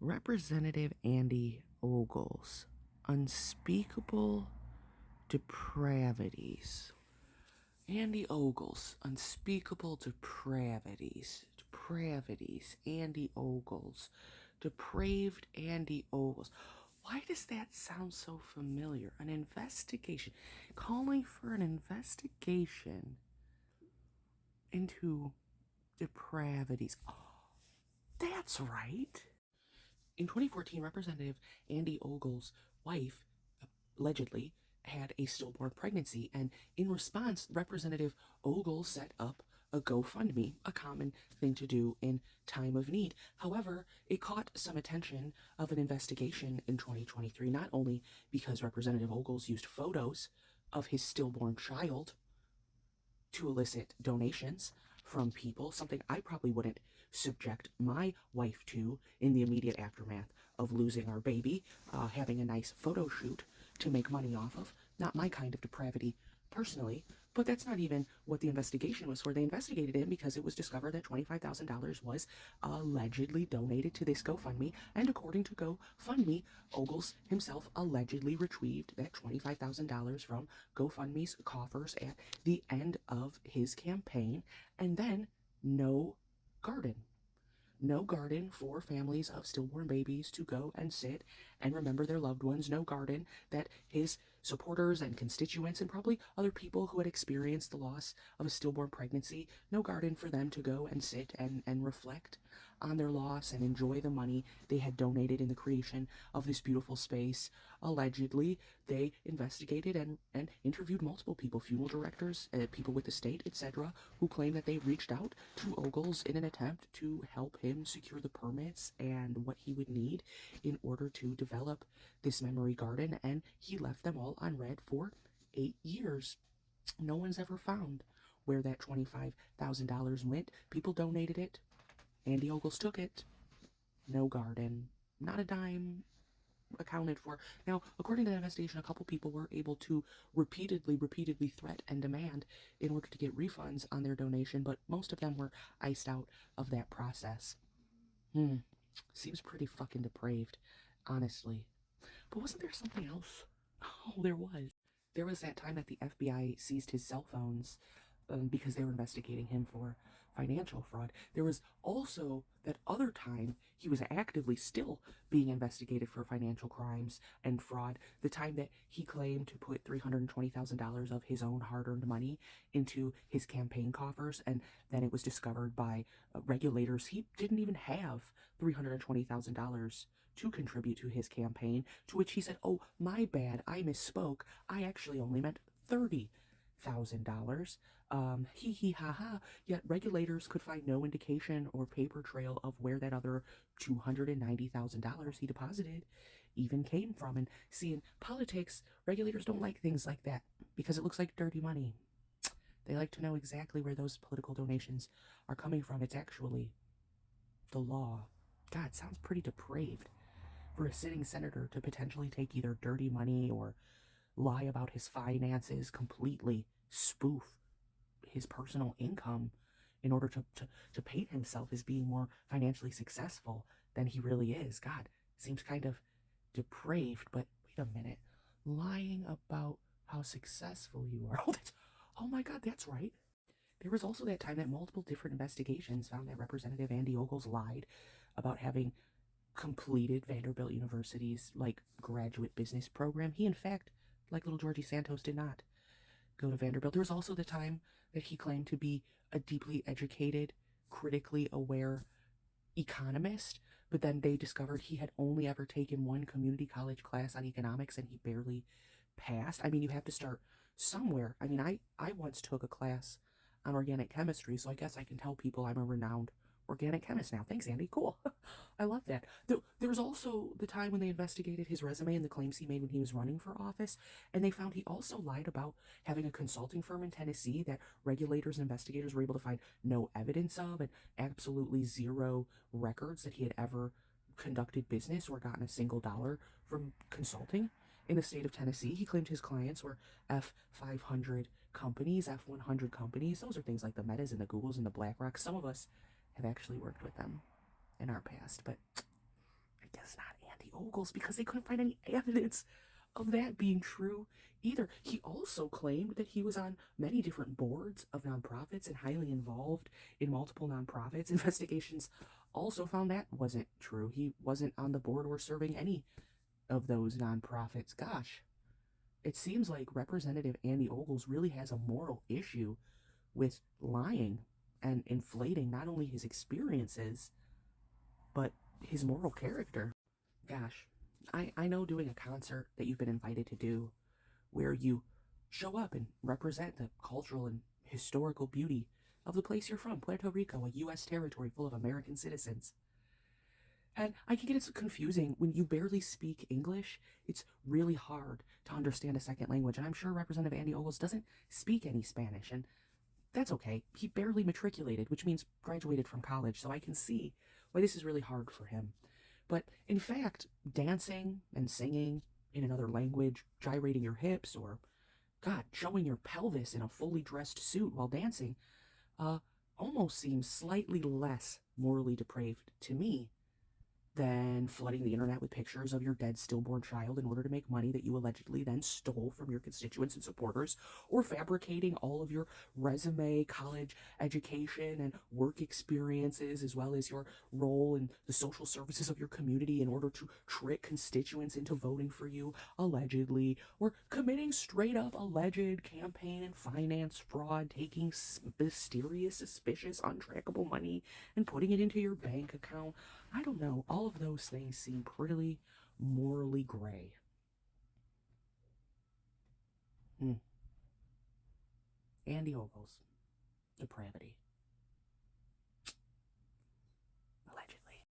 Representative Andy Ogles, Unspeakable Depravities. Andy Ogles, Unspeakable Depravities. Depravities, Andy Ogles. Depraved Andy Ogles. Why does that sound so familiar? An investigation. Calling for an investigation into depravities. Oh, that's right. In 2014, Representative Andy Ogles' wife allegedly had a stillborn pregnancy, and in response, Representative Ogles set up a GoFundMe, a common thing to do in time of need. However, it caught some attention of an investigation in 2023, not only because Representative Ogles used photos of his stillborn child to elicit donations from people, something I probably wouldn't subject my wife to in the immediate aftermath of losing our baby, having a nice photo shoot to make money off of. Not my kind of depravity personally, but that's not even what the investigation was for. They investigated him because it was discovered that $25,000 was allegedly donated to this GoFundMe, and according to GoFundMe, Ogles himself allegedly retrieved that $25,000 from GoFundMe's coffers at the end of his campaign, and then no garden. No garden for families of stillborn babies to go and sit and remember their loved ones. No garden that his supporters and constituents and probably other people who had experienced the loss of a stillborn pregnancy, no garden for them to go and sit and reflect on their loss and enjoy the money they had donated in the creation of this beautiful space. Allegedly, they investigated and interviewed multiple people, funeral directors, people with the state, etc., who claimed that they reached out to Ogles in an attempt to help him secure the permits and what he would need in order to develop this memory garden, and he left them all on red for 8 years. No one's ever found where that $25,000 went. People donated it. Andy Ogles took it. No garden. Not a dime accounted for. Now, according to the investigation, a couple people were able to repeatedly threat and demand in order to get refunds on their donation, but most of them were iced out of that process. Seems pretty fucking depraved, honestly. But wasn't there something else? Oh, there was. There was that time that the FBI seized his cell phones because they were investigating him for financial fraud. There was also that other time he was actively still being investigated for financial crimes and fraud. The time that he claimed to put $320,000 of his own hard-earned money into his campaign coffers, and then it was discovered by regulators he didn't even have $320,000 to contribute to his campaign, to which he said, "Oh, my bad, I misspoke. I actually only meant $30,000. Hee hee ha ha." Yet regulators could find no indication or paper trail of where that other $290,000 he deposited even came from. And see, in politics, regulators don't like things like that because it looks like dirty money. They like to know exactly where those political donations are coming from. It's actually the law. God, sounds pretty depraved for a sitting senator to potentially take either dirty money or lie about his finances, completely spoof his personal income in order to paint himself as being more financially successful than he really is. God, seems kind of depraved, but wait a minute. Lying about how successful you are. Oh my God, that's right. There was also that time that multiple different investigations found that Representative Andy Ogles lied about having completed Vanderbilt University's graduate business program. He, in fact, like little Georgie Santos, did not go to Vanderbilt. There was also the time that he claimed to be a deeply educated, critically aware economist, but then they discovered he had only ever taken one community college class on economics and he barely passed. I mean, you have to start somewhere. I mean, I once took a class on organic chemistry, so I guess I can tell people I'm a renowned organic chemist now. Thanks, Andy. Cool. I love that. There was also the time when they investigated his resume and the claims he made when he was running for office, and they found he also lied about having a consulting firm in Tennessee that regulators and investigators were able to find no evidence of, and absolutely zero records that he had ever conducted business or gotten a single dollar from consulting in the state of Tennessee. He claimed his clients were F500 companies, F100 companies. Those are things like the Metas and the Googles and the BlackRock. Some of us have actually worked with them in our past, but I was not Andy Ogles because they couldn't find any evidence of that being true either. He also claimed that he was on many different boards of nonprofits and highly involved in multiple nonprofits. Investigations also found that wasn't true. He wasn't on the board or serving any of those nonprofits. Gosh, it seems like Representative Andy Ogles really has a moral issue with lying and inflating not only his experiences, but his moral character. Gosh, I know doing a concert that you've been invited to do where you show up and represent the cultural and historical beauty of the place you're from, Puerto Rico, a U.S. territory full of American citizens. And I can get it's confusing when you barely speak English. It's really hard to understand a second language, and I'm sure Representative Andy Ogles doesn't speak any Spanish, and that's okay. He barely matriculated, which means graduated from college, so I can see why this is really hard for him. But in fact, dancing and singing in another language, gyrating your hips, or, God, showing your pelvis in a fully dressed suit while dancing, uh, almost seems slightly less morally depraved to me than flooding the internet with pictures of your dead stillborn child in order to make money that you allegedly then stole from your constituents and supporters, or fabricating all of your resume, college education, and work experiences, as well as your role in the social services of your community in order to trick constituents into voting for you, allegedly, or committing straight up alleged campaign and finance fraud, taking mysterious, suspicious, untrackable money and putting it into your bank account. I don't know. All of those things seem pretty morally gray. Andy Ogles, Depravity.